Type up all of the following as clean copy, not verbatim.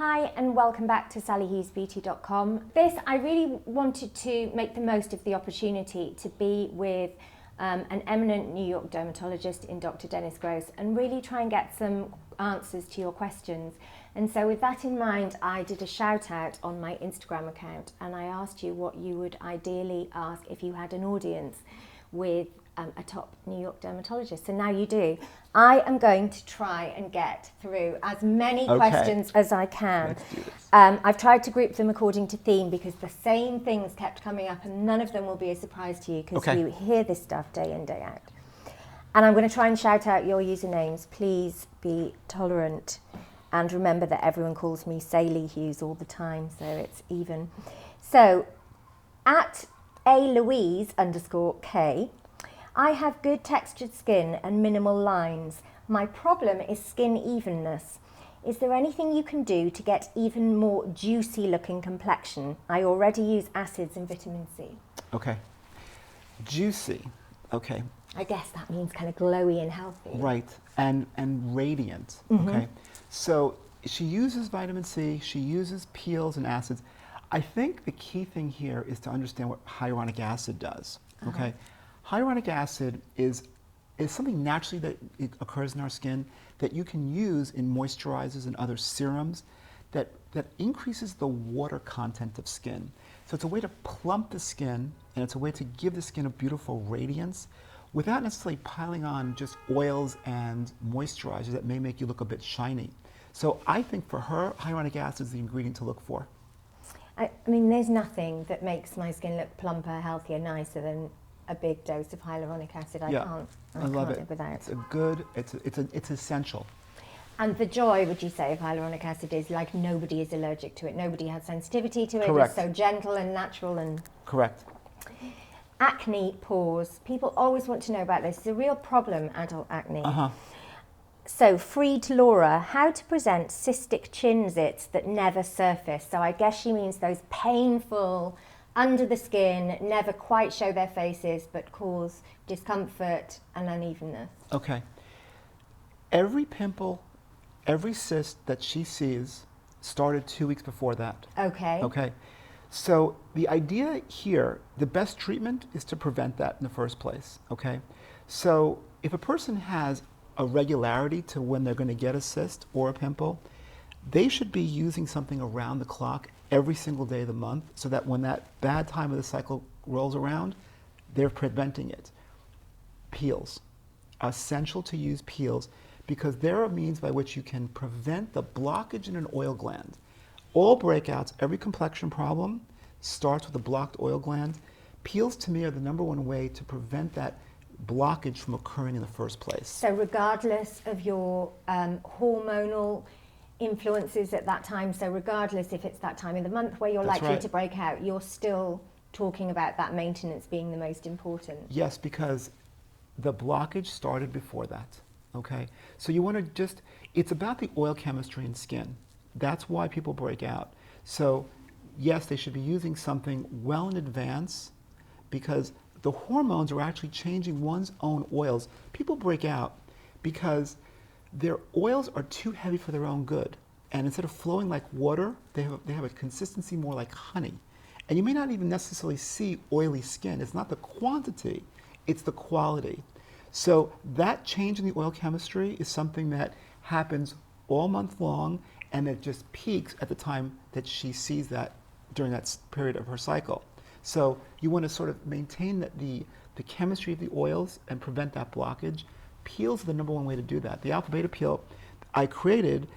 Hi and welcome back to sallyhughesbeauty.com. I really wanted to make the most of the opportunity to be with an eminent New York dermatologist in Dr. Dennis Gross and really try and get some answers to your questions. And so with that in mind, I did a shout out on my Instagram account and I asked you what you would ideally ask if you had an audience with a top New York dermatologist. So now you do. I am going to try and get through as many questions as I can. Let's do this. I've tried to group them according to theme because the same things kept coming up and none of them will be a surprise to you because you hear this stuff day in, day out. And I'm going to try and shout out your usernames. Please be tolerant and remember that everyone calls me Sally Hughes all the time, so it's even. So at @Louise_K, I have good textured skin and minimal lines. My problem is skin evenness. Is there anything you can do to get even more juicy looking complexion? I already use acids and vitamin C. Okay. Juicy. Okay. I guess that means kind of glowy and healthy. Right. And radiant. Mm-hmm. Okay. So she uses vitamin C, she uses peels and acids. I think the key thing here is to understand what hyaluronic acid does. Okay. Hyaluronic acid is something naturally that occurs in our skin that you can use in moisturizers and other serums that increases the water content of skin. So it's a way to plump the skin and it's a way to give the skin a beautiful radiance without necessarily piling on just oils and moisturizers that may make you look a bit shiny. So I think for her, hyaluronic acid is the ingredient to look for. I mean, there's nothing that makes my skin look plumper, healthier, nicer than a big dose of hyaluronic acid. I can't live without. It's essential. And the joy, would you say, of hyaluronic acid is like nobody is allergic to it. Nobody has sensitivity to it. Correct. It's so gentle and natural and... Correct. Acne pores. People always want to know about this. It's a real problem, adult acne. So, Freed Laura, how to present cystic chin zits that never surface. So I guess she means those painful, under the skin, never quite show their faces, but cause discomfort and unevenness. Okay. Every pimple, every cyst that she sees started 2 weeks before that. Okay. Okay. So the idea here, the best treatment is to prevent that in the first place. Okay. So if a person has a regularity to when they're going to get a cyst or a pimple, they should be using something around the clock every single day of the month so that when that bad time of the cycle rolls around, they're preventing it. Peels. Essential to use peels because they're a means by which you can prevent the blockage in an oil gland. All breakouts, every complexion problem starts with a blocked oil gland. Peels to me are the #1 way to prevent that blockage from occurring in the first place. So regardless of your hormonal influences at that time, so regardless if it's that time of the month where you're likely to break out, you're still talking about that maintenance being the most important. Yes, because the blockage started before that, okay? So you want to just, it's about the oil chemistry in skin. That's why people break out. So yes, they should be using something well in advance because the hormones are actually changing one's own oils. People break out because their oils are too heavy for their own good. And instead of flowing like water, they have a consistency more like honey. And you may not even necessarily see oily skin. It's not the quantity, it's the quality. So that change in the oil chemistry is something that happens all month long and it just peaks at the time that she sees that during that period of her cycle. So you want to sort of maintain the chemistry of the oils and prevent that blockage. Peels are the #1 way to do that. The alpha beta peel I created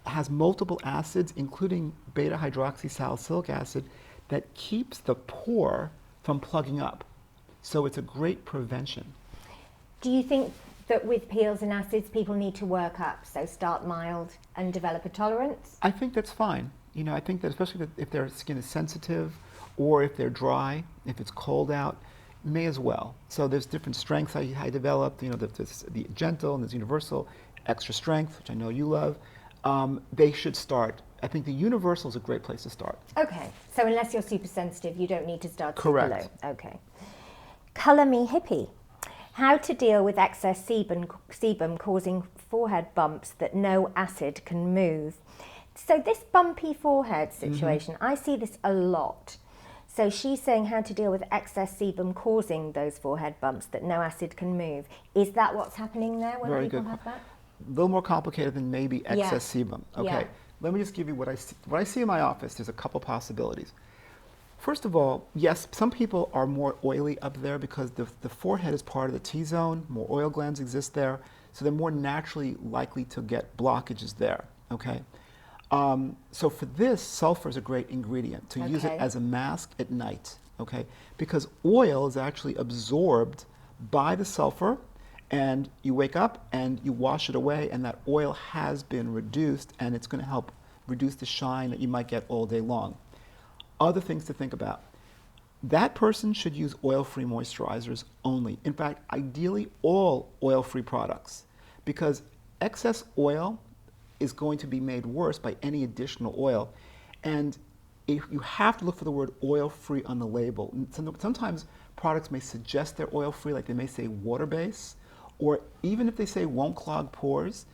has multiple acids, including beta hydroxysalicylic acid, that keeps the pore from plugging up. So it's a great prevention. Do you think that with peels and acids, people need to work up? So start mild and develop a tolerance? I think that's fine. You know, I think that especially if their skin is sensitive or if they're dry, if it's cold out, may as well. So there's different strengths I developed. You know, there's the gentle and there's universal, extra strength, which I know you love. They should start. I think the universal is a great place to start. Okay, so unless you're super sensitive, you don't need to start Correct. super low. Okay. Color Me Hippie. How to deal with excess sebum causing forehead bumps that no acid can move. So this bumpy forehead situation, I see this a lot. So she's saying how to deal with excess sebum causing those forehead bumps that no acid can move. Is that what's happening there when people have that? A little more complicated than maybe excess sebum. Okay, let me just give you what I see. What I see in my office, there's a couple possibilities. First of all, yes, some people are more oily up there because the forehead is part of the T-zone, more oil glands exist there, so they're more naturally likely to get blockages there, okay? So for this, sulfur is a great ingredient to use it as a mask at night, okay? Because oil is actually absorbed by the sulfur, and you wake up and you wash it away, and that oil has been reduced, and it's going to help reduce the shine that you might get all day long. Other things to think about. That person should use oil-free moisturizers only. In fact, ideally all oil-free products, because excess oil is going to be made worse by any additional oil. And if you have to look for the word oil-free on the label. Sometimes products may suggest they're oil-free, like they may say water-based, or even if they say won't clog pores,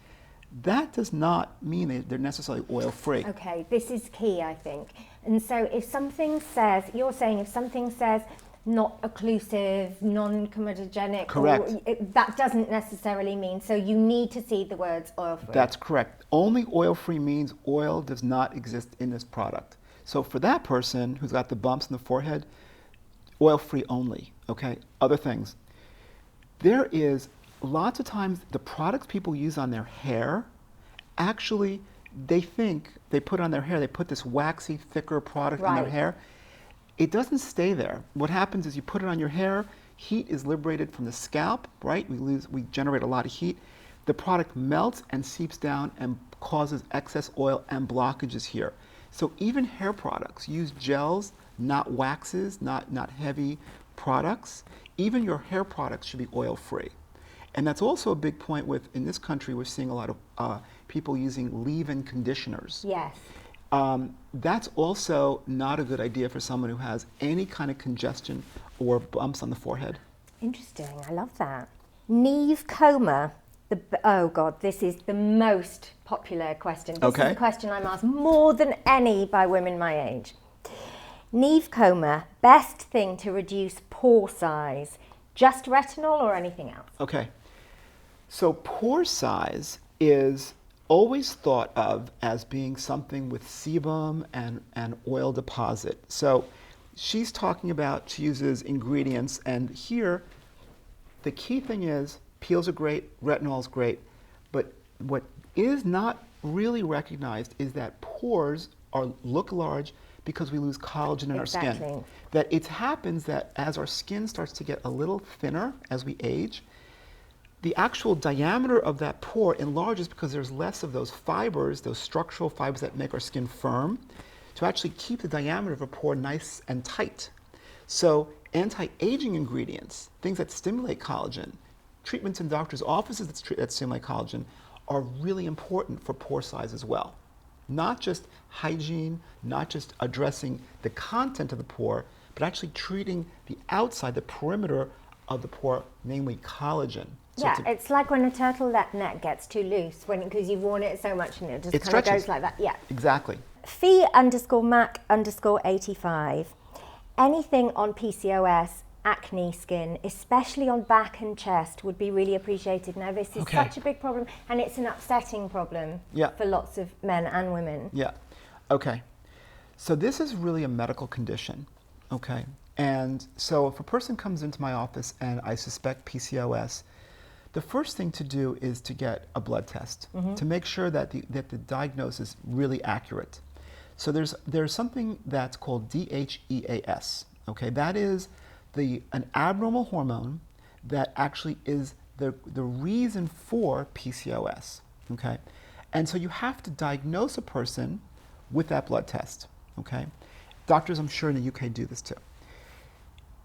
that does not mean they're necessarily oil-free. Okay, this is key, I think. And so if something says, you're saying if something says not occlusive, non-comedogenic, correct. That doesn't necessarily mean, so you need to see the words oil-free. That's correct. Only oil-free means oil does not exist in this product. So for that person who's got the bumps in the forehead, oil-free only, okay? Other things. There is lots of times the products people use on their hair, actually they think they put on their hair, they put this waxy, thicker product on their hair. It doesn't stay there. What happens is you put it on your hair, heat is liberated from the scalp, right? We generate a lot of heat. The product melts and seeps down and causes excess oil and blockages here. So even hair products use gels, not waxes, not heavy products. Even your hair products should be oil-free. And that's also a big point with, in this country, we're seeing a lot of people using leave-in conditioners. Yes. That's also not a good idea for someone who has any kind of congestion or bumps on the forehead. Interesting, I love that. Neve coma. Oh God, this is the most popular question. This is a question I'm asked more than any by women my age. Neve coma, best thing to reduce pore size, just retinol or anything else? Okay, so pore size is always thought of as being something with sebum and oil deposit. So she's talking about, she uses ingredients, and here the key thing is peels are great, retinol is great, but what is not really recognized is that pores look large because we lose collagen in our skin. That it happens that as our skin starts to get a little thinner as we age, the actual diameter of that pore enlarges because there's less of those fibers, those structural fibers that make our skin firm, to actually keep the diameter of a pore nice and tight. So anti-aging ingredients, things that stimulate collagen, treatments in doctors' offices that stimulate collagen, are really important for pore size as well. Not just hygiene, not just addressing the content of the pore, but actually treating the outside, the perimeter of the pore, namely collagen. So yeah, it's like when a turtleneck gets too loose because you've worn it so much and it just kind of goes like that. Yeah. Exactly. Fee_Mac_85. Anything on PCOS, acne skin, especially on back and chest, would be really appreciated. Now, this is such a big problem, and it's an upsetting problem for lots of men and women. Yeah. Okay. So this is really a medical condition. Okay. And so if a person comes into my office and I suspect PCOS, the first thing to do is to get a blood test to make sure that the diagnosis is really accurate. So there's something that's called DHEAS. Okay, that is an abnormal hormone that actually is the reason for PCOS. Okay, and so you have to diagnose a person with that blood test. Okay, doctors, I'm sure in the UK, do this too.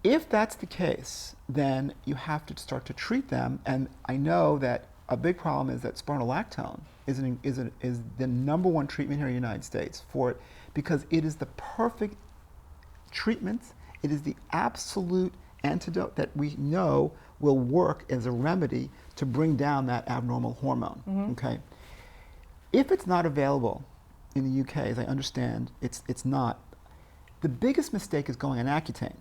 If that's the case, then you have to start to treat them. And I know that a big problem is that spironolactone is the #1 treatment here in the United States for it, because it is the perfect treatment. It is the absolute antidote that we know will work as a remedy to bring down that abnormal hormone. Okay. If it's not available in the UK, as I understand, it's not. The biggest mistake is going on Accutane,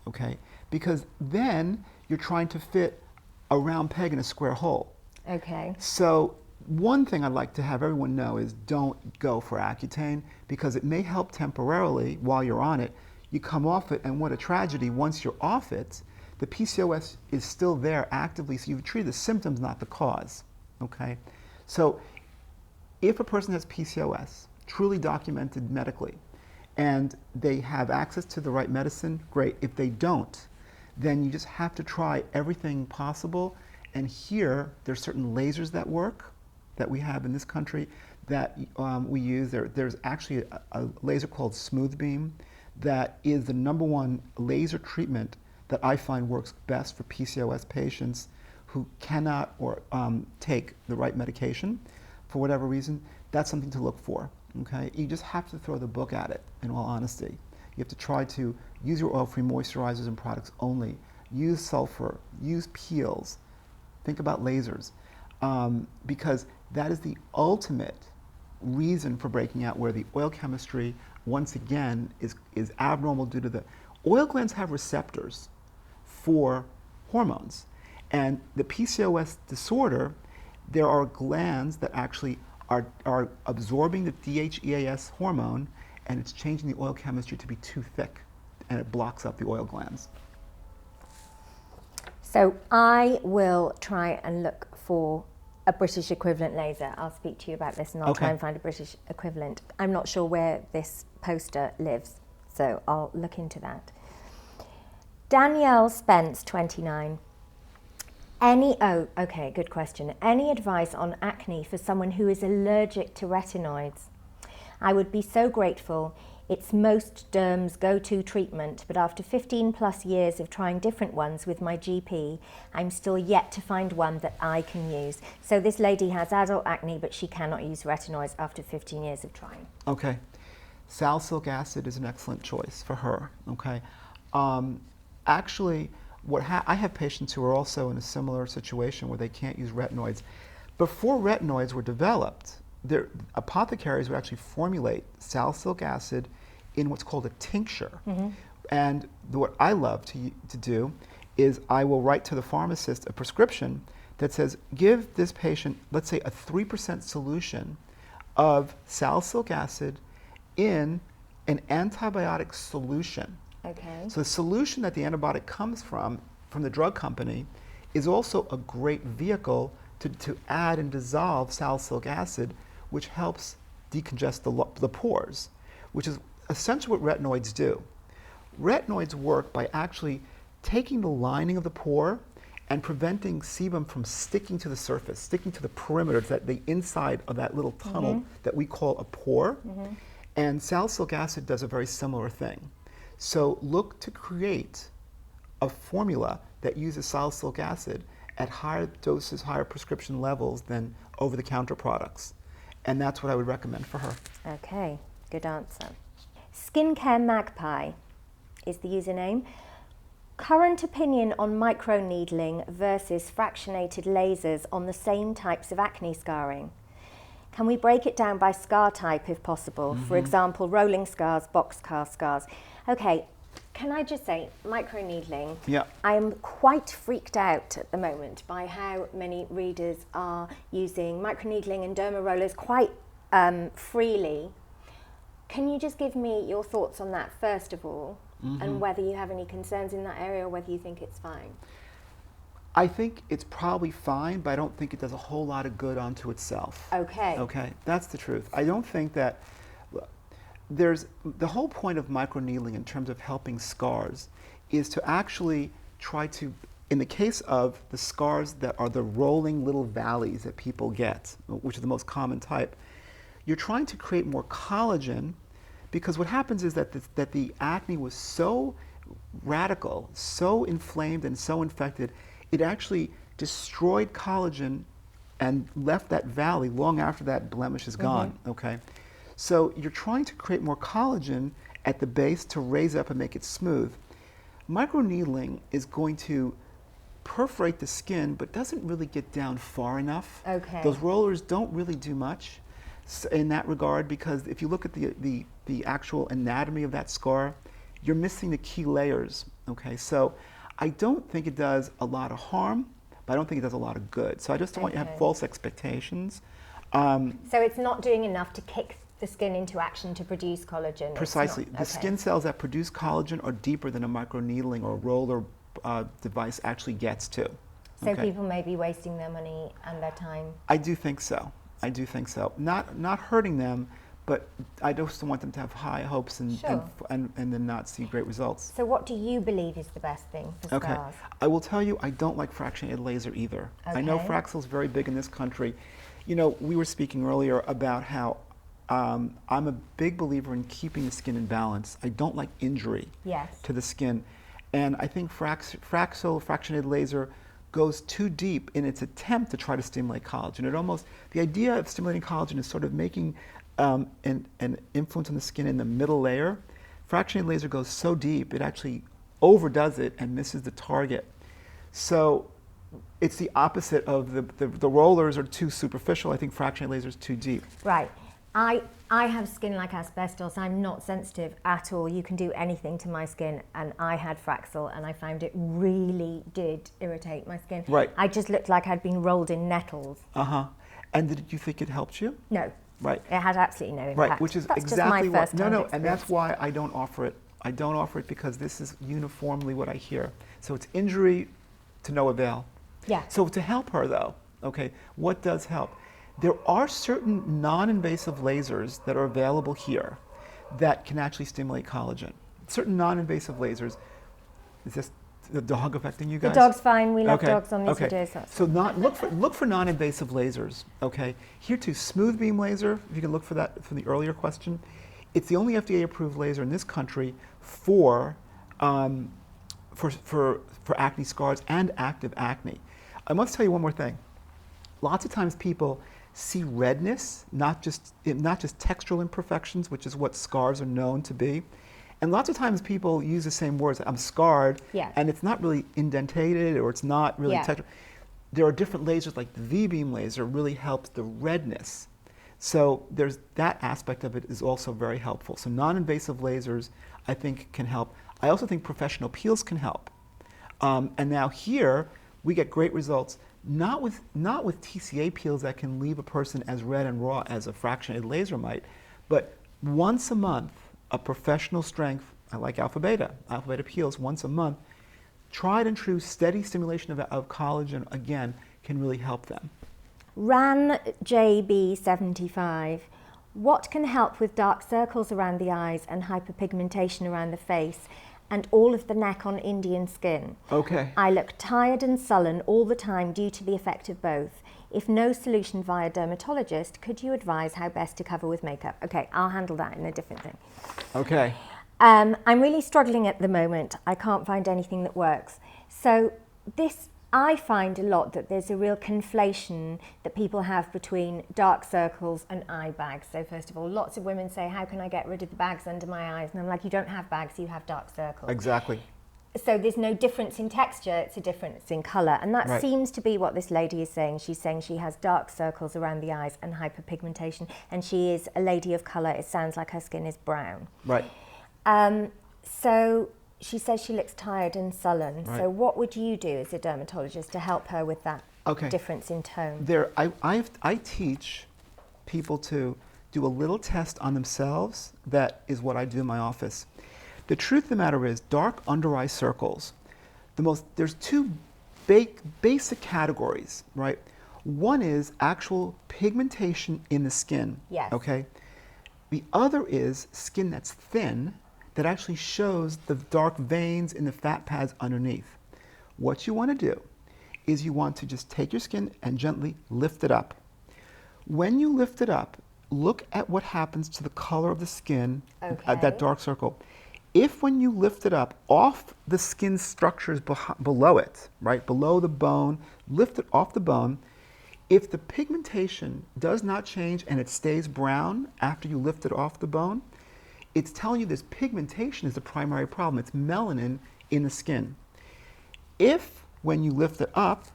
okay? Because then you're trying to fit a round peg in a square hole. Okay. So one thing I'd like to have everyone know is don't go for Accutane, because it may help temporarily while you're on it. You come off it, and what a tragedy, once you're off it, the PCOS is still there actively, so you've treated the symptoms, not the cause, okay? So if a person has PCOS, truly documented medically, and they have access to the right medicine, great. If they don't, then you just have to try everything possible. And here, there's certain lasers that work, that we have in this country, that we use. There's actually a laser called Smooth Beam that is the #1 laser treatment that I find works best for PCOS patients who cannot or take the right medication for whatever reason. That's something to look for, okay? You just have to throw the book at it, in all honesty. You have to try to use your oil-free moisturizers and products only. Use sulfur, use peels, think about lasers, because that is the ultimate reason for breaking out, where the oil chemistry, once again, is abnormal due to the oil glands have receptors for hormones. And the PCOS disorder, there are glands that actually are absorbing the DHEAS hormone, and it's changing the oil chemistry to be too thick, and it blocks up the oil glands. So I will try and look for a British equivalent laser. I'll speak to you about this, and I'll try and find a British equivalent. I'm not sure where this poster lives, so I'll look into that. Danielle Spence, 29. Okay, good question. Any advice on acne for someone who is allergic to retinoids? I would be so grateful. It's most derms' go-to treatment, but after 15 plus years of trying different ones with my GP, I'm still yet to find one that I can use. So this lady has adult acne, but she cannot use retinoids after 15 years of trying. Okay. Salicylic acid is an excellent choice for her, okay? Actually, I have patients who are also in a similar situation where they can't use retinoids. Before retinoids were developed, apothecaries would actually formulate salicylic acid in what's called a tincture. Mm-hmm. And what I love to do is I will write to the pharmacist a prescription that says, give this patient, let's say, a 3% solution of salicylic acid in an antibiotic solution. Okay. So the solution that the antibiotic comes from the drug company, is also a great vehicle to add and dissolve salicylic acid, which helps decongest the pores, which is essentially what retinoids do. Retinoids work by actually taking the lining of the pore and preventing sebum from sticking to the surface, sticking to the perimeter, the inside of that little tunnel mm-hmm. that we call a pore. Mm-hmm. And salicylic acid does a very similar thing. So look to create a formula that uses salicylic acid at higher doses, higher prescription levels than over-the-counter products. And that's what I would recommend for her. Okay, good answer. Skincare Magpie is the username. Current opinion on microneedling versus fractionated lasers on the same types of acne scarring. Can we break it down by scar type if possible? Mm-hmm. For example, rolling scars, boxcar scars. Okay, can I just say, microneedling, yeah. I am quite freaked out at the moment by how many readers are using microneedling and derma rollers quite freely. Can you just give me your thoughts on that first of all, mm-hmm. and whether you have any concerns in that area or whether you think it's fine? I think it's probably fine, but I don't think it does a whole lot of good onto itself. Okay. Okay, that's the truth. I don't think that there's the whole point of microneedling in terms of helping scars is to actually try to, in the case of the scars that are the rolling little valleys that people get, which is the most common type, you're trying to create more collagen, because what happens is that the acne was so radical, so inflamed and so infected, it actually destroyed collagen and left that valley long after that blemish is gone, mm-hmm. okay? So you're trying to create more collagen at the base to raise it up and make it smooth. Microneedling is going to perforate the skin, but doesn't really get down far enough. Okay. Those rollers don't really do much. in that regard, because if you look at the actual anatomy of that scar, you're missing the key layers, okay? So I don't think it does a lot of harm, but I don't think it does a lot of good. So I just don't want you to have false expectations. So it's not doing enough to kick the skin into action to produce collagen? Precisely. The skin cells that produce collagen are deeper than a microneedling or roller device actually gets to. So people may be wasting their money and their time? I do think so. I do think so. Not hurting them, but I just don't want them to have high hopes and then not see great results. So what do you believe is the best thing for scars? Okay. I will tell you, I don't like fractionated laser either. Okay. I know Fraxel's very big in this country. You know, we were speaking earlier about how I'm a big believer in keeping the skin in balance. I don't like injury to the skin. And I think Fraxel, fractionated laser, goes too deep in its attempt to try to stimulate collagen. The idea of stimulating collagen is sort of making an influence on the skin in the middle layer. Fractionated laser goes so deep, it actually overdoes it and misses the target. So it's the opposite of the rollers are too superficial. I think fractionated laser is too deep. Right. I have skin like asbestos. I'm not sensitive at all. You can do anything to my skin, and I had Fraxel and I found it really did irritate my skin. Right. I just looked like I'd been rolled in nettles. And did you think it helped you? No. Right. It had absolutely no impact. Right, which is that's exactly just my what, first and that's why I don't offer it. I don't offer it because this is uniformly what I hear. So it's injury to no avail. Yeah. So to help her though, okay, what does help? There are certain non-invasive lasers that are available here that can actually stimulate collagen. Certain non-invasive lasers. Is this the dog affecting you guys? The dog's fine. We love dogs on these videos. So look for non-invasive lasers. Okay. Here too, smooth beam laser. If you can look for that from the earlier question, it's the only FDA-approved laser in this country for acne scars and active acne. I must tell you one more thing. Lots of times people see redness, not just textural imperfections, which is what scars are known to be. And lots of times people use the same words, I'm scarred, and it's not really indentated or it's not really textural. There are different lasers, like the V-beam laser really helps the redness. So there's that aspect of it is also very helpful. So non-invasive lasers, I think, can help. I also think professional peels can help. And now here, we get great results, not with TCA peels that can leave a person as red and raw as a fractionated laser might, but once a month, a professional strength, I like alpha beta peels once a month, tried and true steady stimulation of collagen, again, can really help them. Ran JB75, what can help with dark circles around the eyes and hyperpigmentation around the face and all of the neck on Indian skin? Okay. I look tired and sullen all the time due to the effect of both. If no solution via dermatologist, could you advise how best to cover with makeup? Okay, I'll handle that in a different thing. Okay. I'm really struggling at the moment. I can't find anything that works. So I find a lot that there's a real conflation that people have between dark circles and eye bags. So first of all, lots of women say, how can I get rid of the bags under my eyes? And I'm like, you don't have bags, you have dark circles. Exactly. So there's no difference in texture, it's a difference in colour. And that seems to be what this lady is saying. She's saying she has dark circles around the eyes and hyperpigmentation, and she is a lady of colour. It sounds like her skin is brown. Right. So she says she looks tired and sullen. Right. So what would you do as a dermatologist to help her with that difference in tone? I teach people to do a little test on themselves. That is what I do in my office. The truth of the matter is, dark under eye circles, there's two basic categories, right? One is actual pigmentation in the skin. Yes. Okay. The other is skin that's thin that actually shows the dark veins in the fat pads underneath. What you want to do is you want to just take your skin and gently lift it up. When you lift it up, look at what happens to the color of the skin at that dark circle. If when you lift it up off the skin structures below it, right, below the bone, lift it off the bone, if the pigmentation does not change and it stays brown after you lift it off the bone, it's telling you this pigmentation is the primary problem. It's melanin in the skin. If when you lift it up,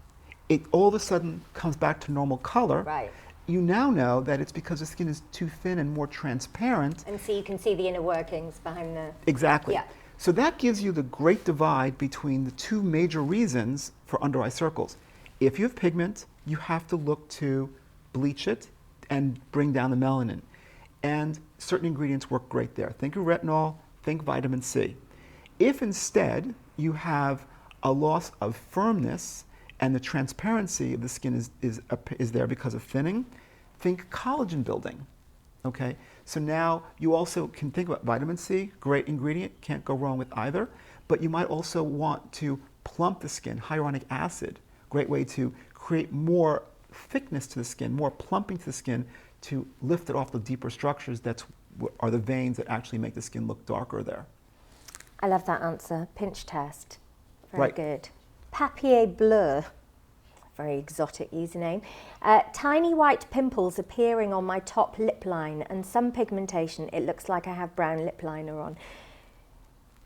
it all of a sudden comes back to normal color, you now know that it's because the skin is too thin and more transparent. And so you can see the inner workings behind the... Exactly. Yeah. So that gives you the great divide between the two major reasons for under eye circles. If you have pigment, you have to look to bleach it and bring down the melanin. And certain ingredients work great there. Think of retinol, think vitamin C. If instead you have a loss of firmness and the transparency of the skin is there because of thinning, think collagen building. Okay, so now you also can think about vitamin C, great ingredient, can't go wrong with either, but you might also want to plump the skin, hyaluronic acid, great way to create more thickness to the skin, more plumping to the skin to lift it off the deeper structures that are the veins that actually make the skin look darker there. I love that answer. Pinch test. Very Right. good. Papier bleu. Very exotic username. Tiny white pimples appearing on my top lip line and some pigmentation. It looks like I have brown lip liner on.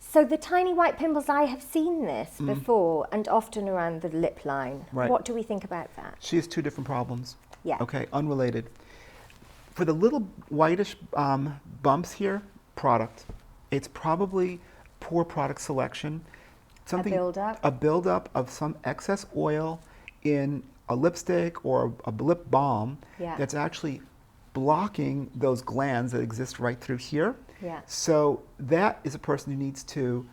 So the tiny white pimples, I have seen this before and often around the lip line. Right. What do we think about that? She has two different problems. Yeah. Okay, unrelated. For the little whitish bumps here, product. It's probably poor product selection. Something, buildup? A buildup of some excess oil in a lipstick or a lip balm Yeah. that's actually blocking those glands that exist right through here. Yeah. So that is a person who needs to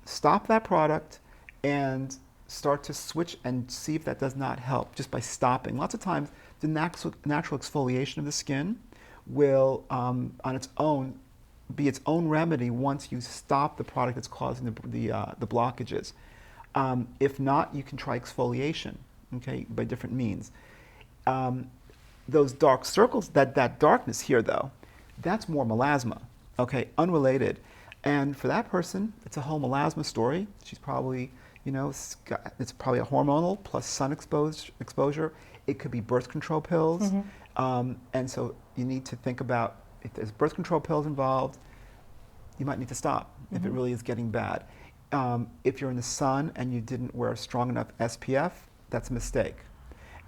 stop that product and start to switch and see if that does not help just by stopping. Lots of times the natural exfoliation of the skin will on its own be its own remedy once you stop the product that's causing the blockages. If not, you can try exfoliation, okay, by different means. Those dark circles, that darkness here though, that's more melasma, okay, unrelated. And for that person, it's a whole melasma story. She's probably, it's probably a hormonal plus sun exposure. It could be birth control pills. And so you need to think about if there's birth control pills involved, you might need to stop if it really is getting bad. If you're in the sun and you didn't wear strong enough SPF, that's a mistake.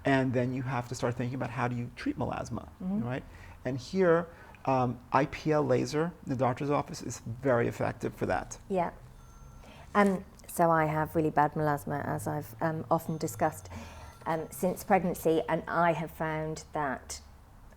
And then you have to start thinking about how do you treat melasma, right? And here, IPL laser in the doctor's office is very effective for that. Yeah. So I have really bad melasma, as I've often discussed since pregnancy, and I have found that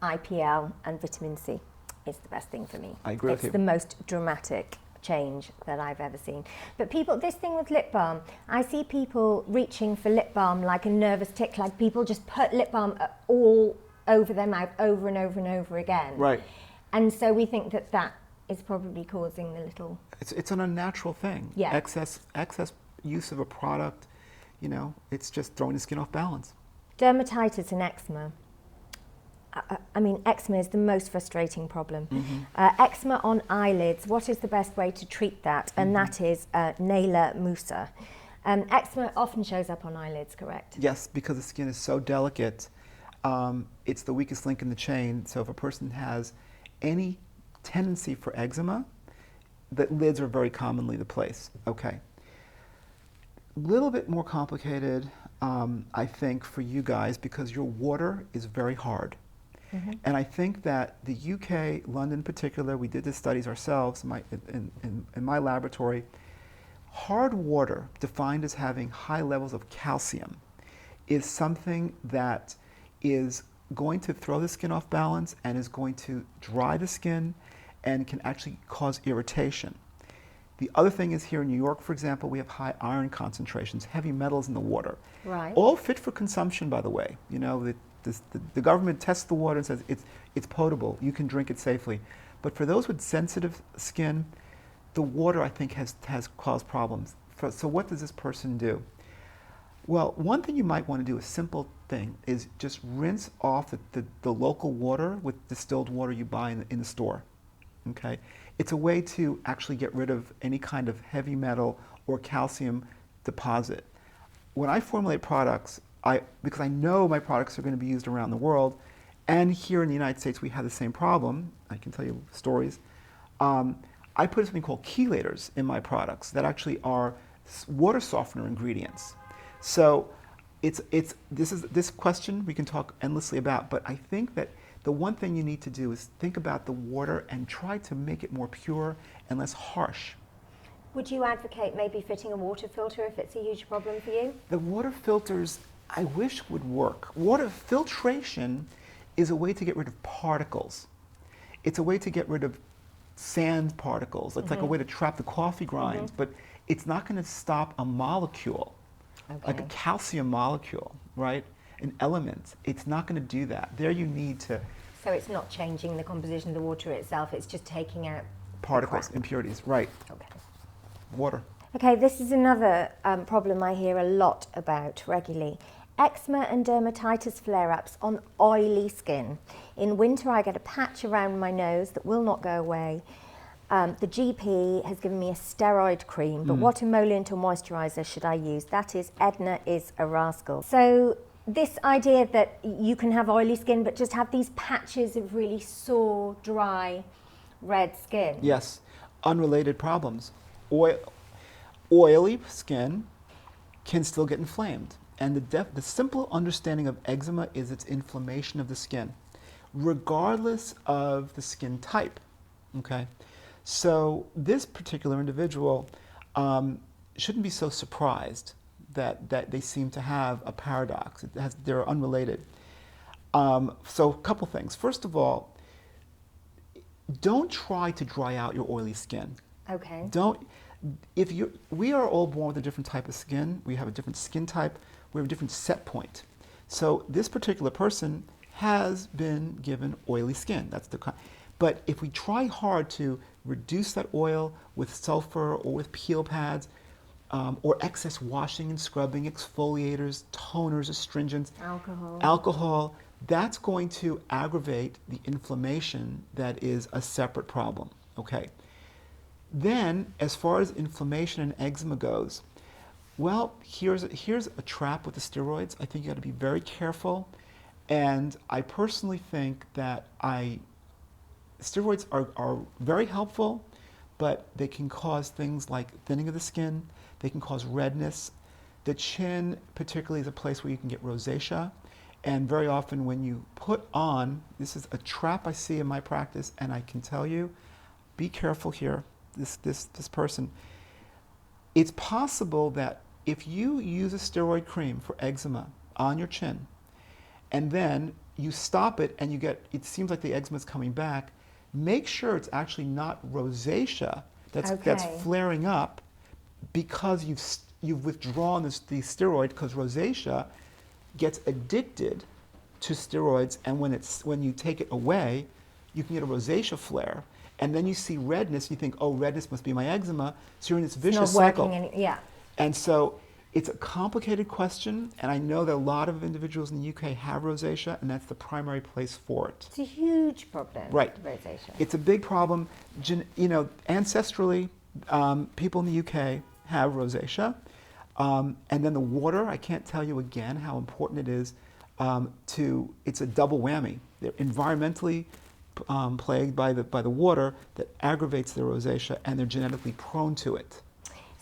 IPL and vitamin C is the best thing for me. I agree with you. It's the most dramatic change that I've ever seen. But people, this thing with lip balm, I see people reaching for lip balm like a nervous tick, like people just put lip balm all over their mouth over and over and over again. Right. And so we think that that is probably causing the little... It's an unnatural thing. Yeah. Excess use of a product, it's just throwing the skin off balance. Dermatitis and eczema. I mean, eczema is the most frustrating problem. Eczema on eyelids, what is the best way to treat that? And that is Naila Musa. Eczema often shows up on eyelids, correct? Yes, because the skin is so delicate, it's the weakest link in the chain. So if a person has any tendency for eczema, the lids are very commonly the place. Okay. A little bit more complicated, I think, for you guys because your water is very hard. And I think that the UK, London in particular, we did the studies ourselves in my laboratory. Hard water, defined as having high levels of calcium, is something that is going to throw the skin off balance and is going to dry the skin and can actually cause irritation. The other thing is here in New York, for example, we have high iron concentrations, heavy metals in the water. Right. All fit for consumption, by the way. The government tests the water and says it's potable, you can drink it safely. But for those with sensitive skin, the water, I think, has caused problems. So what does this person do? Well, one thing you might want to do, a simple thing, is just rinse off the local water with distilled water you buy in the store. Okay? It's a way to actually get rid of any kind of heavy metal or calcium deposit. When I formulate products, because I know my products are going to be used around the world, and here in the United States we have the same problem, I can tell you stories, I put something called chelators in my products that actually are water softener ingredients. So this question we can talk endlessly about, but I think that the one thing you need to do is think about the water and try to make it more pure and less harsh. Would you advocate maybe fitting a water filter if it's a huge problem for you? The water filters, I wish would work. Water filtration is a way to get rid of particles. It's a way to get rid of sand particles. It's like a way to trap the coffee grinds, but it's not going to stop a molecule, like a calcium molecule, right? An element. It's not going to do that. There you need to... So it's not changing the composition of the water itself, it's just taking out particles, impurities, right. Okay. Water. Okay, this is another problem I hear a lot about regularly. Eczema and dermatitis flare-ups on oily skin. In winter I get a patch around my nose that will not go away. The GP has given me a steroid cream, but what emollient or moisturiser should I use? That is, Edna is a rascal. So this idea that you can have oily skin but just have these patches of really sore, dry, red skin. Yes, unrelated problems. Oily skin can still get inflamed. And the simple understanding of eczema is it's inflammation of the skin, regardless of the skin type, okay? So this particular individual shouldn't be so surprised that they seem to have a paradox. They're unrelated. So a couple things. First of all, don't try to dry out your oily skin. Okay. We are all born with a different type of skin. We have a different skin type. We have a different set point. So this particular person has been given oily skin. But if we try hard to reduce that oil with sulfur or with peel pads, or excess washing and scrubbing, exfoliators, toners, astringents, alcohol, that's going to aggravate the inflammation that is a separate problem, okay? Then, as far as inflammation and eczema goes, well, here's a trap with the steroids. I think you got to be very careful, and I personally think that steroids are very helpful, but they can cause things like thinning of the skin. They can cause redness. The chin, particularly, is a place where you can get rosacea, and very often when you put on, this is a trap I see in my practice, and I can tell you, be careful here. This person, it's possible that if you use a steroid cream for eczema on your chin, and then you stop it and it seems like the eczema is coming back, make sure it's actually not rosacea that's flaring up because you've withdrawn the steroid, because rosacea gets addicted to steroids, and when you take it away, you can get a rosacea flare. And then you see redness, you think, oh, redness must be my eczema. So you're in this vicious cycle. And so it's a complicated question, and I know that a lot of individuals in the UK have rosacea, and that's the primary place for it. It's a huge problem, right. Rosacea. It's a big problem. Ancestrally, people in the UK have rosacea. And then the water, I can't tell you again how important it is it's a double whammy. They're environmentally plagued by the water that aggravates their rosacea, and they're genetically prone to it.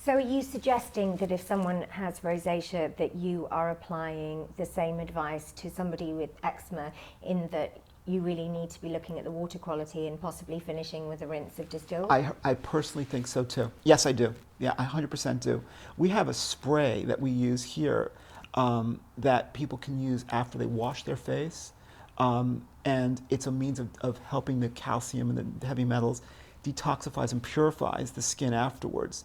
So are you suggesting that if someone has rosacea that you are applying the same advice to somebody with eczema, in that you really need to be looking at the water quality and possibly finishing with a rinse of distilled? I personally think so too. Yes, I do. Yeah, I 100% do. We have a spray that we use here that people can use after they wash their face. And it's a means of helping the calcium and the heavy metals, detoxifies and purifies the skin afterwards.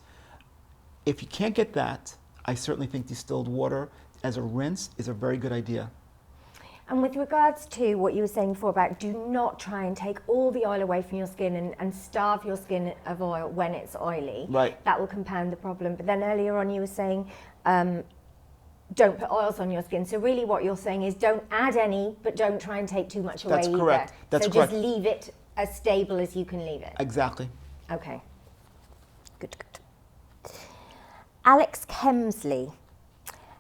If you can't get that, I certainly think distilled water as a rinse is a very good idea. And with regards to what you were saying before about do not try and take all the oil away from your skin and starve your skin of oil when it's oily. Right. That will compound the problem. But then earlier on you were saying don't put oils on your skin. So really what you're saying is don't add any, but don't try and take too much away either. That's correct. That's correct. So just leave it as stable as you can leave it. Exactly. Okay. Good. Alex Kemsley.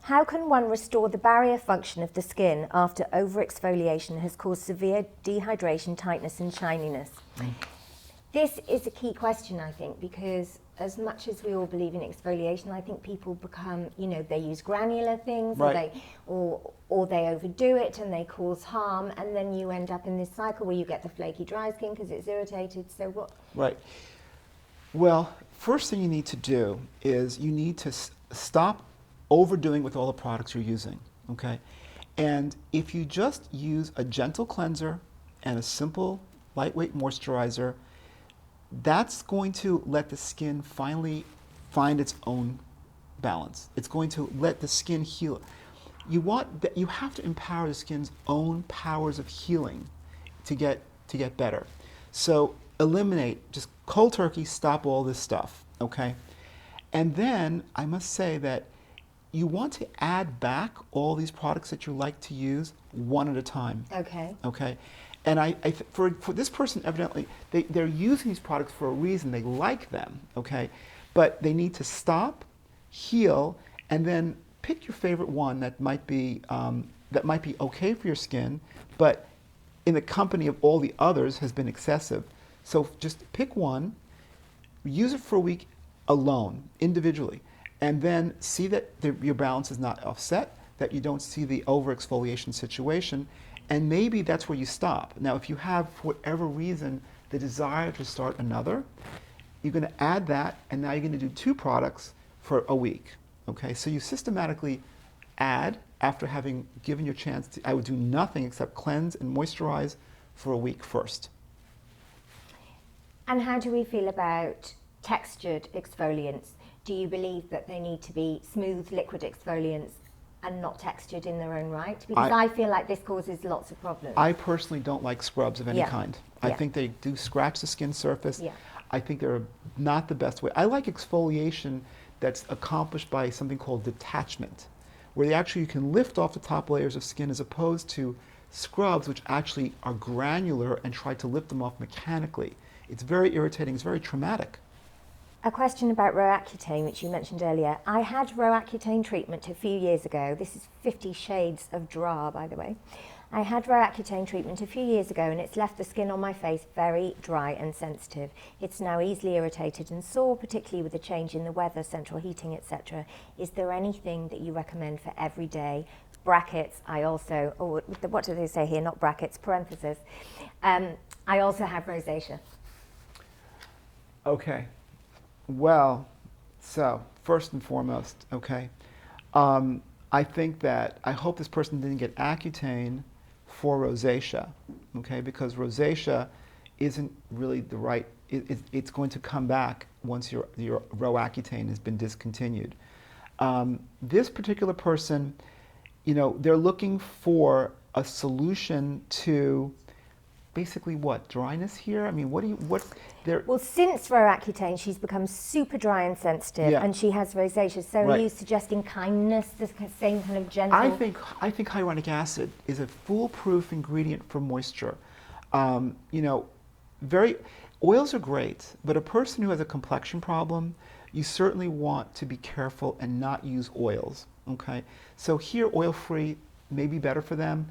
How can one restore the barrier function of the skin after overexfoliation has caused severe dehydration, tightness and shininess? This is a key question, I think, because as much as we all believe in exfoliation, I think people become, you know, they use granular things, Right. or they overdo it and they cause harm, and then you end up in this cycle where you get the flaky dry skin because it's irritated. So what? Right. Well, first thing you need to do is you need to stop overdoing with all the products you're using, okay? And if you just use a gentle cleanser and a simple, lightweight moisturizer, that's going to let the skin finally find its own balance. It's going to let the skin heal. You have to empower the skin's own powers of healing to get better. So eliminate, just cold turkey, stop all this stuff, okay? And then I must say that you want to add back all these products that you like to use one at a time. Okay. Okay. And for this person, evidently, they're using these products for a reason. They like them, okay? But they need to stop, heal, and then pick your favorite one that might be okay for your skin, but in the company of all the others has been excessive. So just pick one, use it for a week alone, individually, and then see that your balance is not offset, that you don't see the over-exfoliation situation, and maybe that's where you stop. Now, if you have, for whatever reason, the desire to start another, you're going to add that, and now you're going to do 2 products for a week. Okay, so you systematically add after having given your chance to, I would do nothing except cleanse and moisturize for a week first. And how do we feel about textured exfoliants? Do you believe that they need to be smooth liquid exfoliants and not textured in their own right? Because I feel like this causes lots of problems. I personally don't like scrubs of any Yeah. kind. I Yeah. think they do scratch the skin surface. Yeah. I think they're not the best way. I like exfoliation that's accomplished by something called detachment, where you can lift off the top layers of skin as opposed to scrubs, which actually are granular and try to lift them off mechanically. It's very irritating, it's very traumatic. A question about Roaccutane, which you mentioned earlier. I had Roaccutane treatment a few years ago. This is 50 shades of dry, by the way. I had Roaccutane treatment a few years ago, and it's left the skin on my face very dry and sensitive. It's now easily irritated and sore, particularly with the change in the weather, central heating, etc. Is there anything that you recommend for every day? Brackets, what do they say here? Not brackets, parentheses. I also have rosacea. Okay. Well, so first and foremost, okay, I hope this person didn't get Accutane for rosacea, okay, because rosacea isn't really the right, it's going to come back once your Roaccutane has been discontinued. This particular person, they're looking for a solution to basically what? Dryness here? I mean, Well, since Roaccutane, she's become super dry and sensitive, Yeah. and she has rosacea. So Right. are you suggesting kindness, the same kind of gentle? I think hyaluronic acid is a foolproof ingredient for moisture. Oils are great, but a person who has a complexion problem, you certainly want to be careful and not use oils, okay? So here, oil-free may be better for them.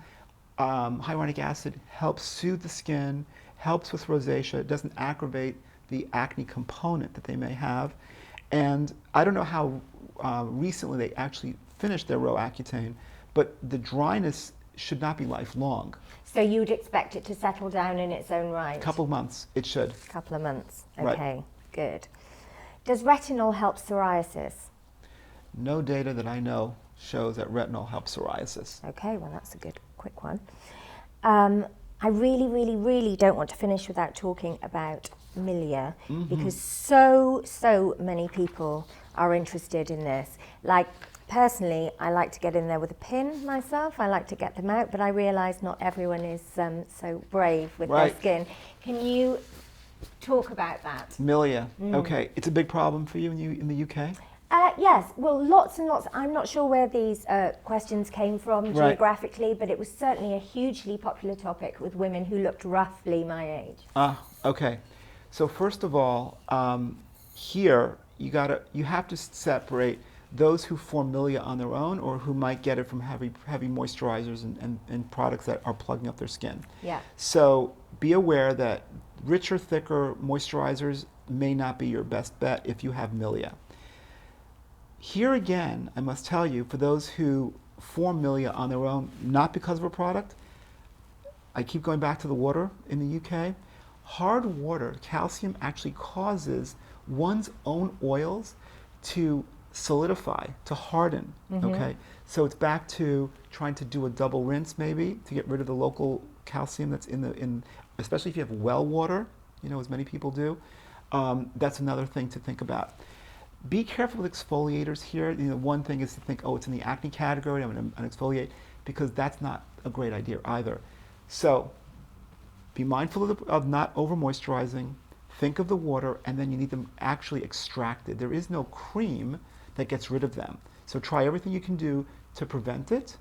Hyaluronic acid helps soothe the skin, helps with rosacea, it doesn't aggravate the acne component that they may have. And I don't know how recently they actually finished their Roaccutane, but the dryness should not be lifelong. So you'd expect it to settle down in its own right? A couple of months, it should. Couple of months, Right. okay, good. Does retinol help psoriasis? No data that I know shows that retinol helps psoriasis. Okay, well that's a good quick one. I really, really, really don't want to finish without talking about milia, because so many people are interested in this. Like, personally, I like to get in there with a pin myself. I like to get them out, but I realise not everyone is so brave with their Right. skin. Can you talk about that? Milia, okay. It's a big problem for you in the UK? Yes, well, lots and lots. I'm not sure where these questions came from Right. geographically, but it was certainly a hugely popular topic with women who looked roughly my age. Okay. So first of all, here you have to separate those who form milia on their own or who might get it from heavy moisturizers and products that are plugging up their skin. Yeah. So be aware that richer, thicker moisturizers may not be your best bet if you have milia. Here again, I must tell you, for those who form milia on their own, not because of a product, I keep going back to the water in the UK. Hard water, calcium actually causes one's own oils to solidify, to harden, okay? So it's back to trying to do a double rinse maybe to get rid of the local calcium that's especially if you have well water, you know, as many people do. That's another thing to think about. Be careful with exfoliators here. You know, one thing is to think, oh, it's in the acne category, I'm going to exfoliate, because that's not a great idea either. So be mindful of not over moisturizing, think of the water, and then you need them actually extracted. There is no cream that gets rid of them. So try everything you can do to prevent it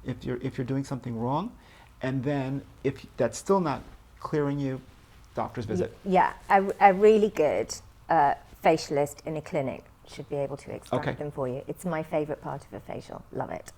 if you're doing something wrong, and then if that's still not clearing you, doctor's visit. Yeah, a really good facialist in a clinic should be able to extract them for you. It's my favorite part of a facial. Love it.